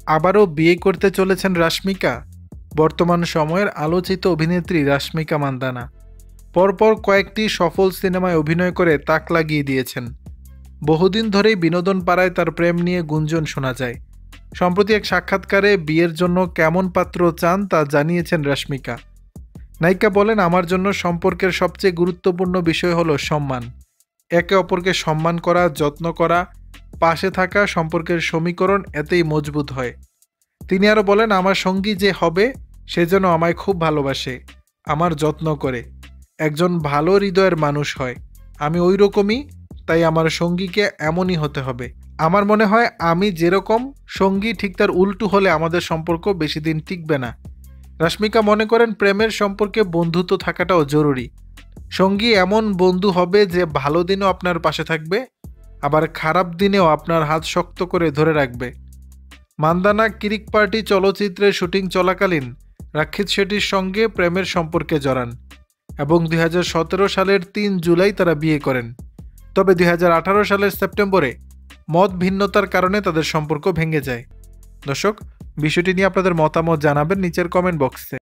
আবারও বিয়ে করতে চলেছেন রাশমিকা। বর্তমান সময়ের আলোচিত অভিনেত্রী রাশমিকা মান্দানা পরপর কয়েকটি সফল সিনেমায় অভিনয় করে তাক লাগিয়ে দিয়েছেন। বহুদিন ধরেই বিনোদন পাড়ায় তার প্রেম নিয়ে গুঞ্জন শোনা যায়। সম্প্রতি এক সাক্ষাৎকারে বিয়ের জন্য কেমন পাত্র চান তা জানিয়েছেন রাশমিকা। নায়িকা বলেন, আমার জন্য সম্পর্কের সবচেয়ে গুরুত্বপূর্ণ বিষয় হলো সম্মান। একে অপরকে সম্মান করা, যত্ন করা, পাশে থাকা সম্পর্কের সমীকরণ এতেই মজবুত হয়। তিনি আরও বলেন, আমার সঙ্গী যে হবে সে যেন আমায় খুব ভালোবাসে, আমার যত্ন করে, একজন ভালো হৃদয়ের মানুষ হয়। আমি ওই রকমই, তাই আমার সঙ্গীকে এমনই হতে হবে। আমার মনে হয় আমি যেরকম সঙ্গী ঠিক তার উল্টো হলে আমাদের সম্পর্ক বেশি দিন টিকবে না। রাশমিকা মনে করেন প্রেমের সম্পর্কে বন্ধুত্ব থাকাটাও জরুরি। সঙ্গী এমন বন্ধু হবে যে ভালো দিনেও আপনার পাশে থাকবে, আবার খারাপ দিনেও আপনার হাত শক্ত করে ধরে রাখবে। মান্দানা কিরিক পার্টি চলচ্চিত্রের শুটিং চলাকালীন রাক্ষিত শেট্টির সঙ্গে প্রেমের সম্পর্কে জড়ান এবং 2017 সালের 3 জুলাই তারা বিয়ে করেন। তবে 2018 সালের সেপ্টেম্বরে মত ভিন্নতার কারণে তাদের সম্পর্ক ভেঙে যায়। দর্শক, বিষয়টি নিয়ে আপনাদের মতামত জানাবেন নিচের কমেন্ট বক্সে।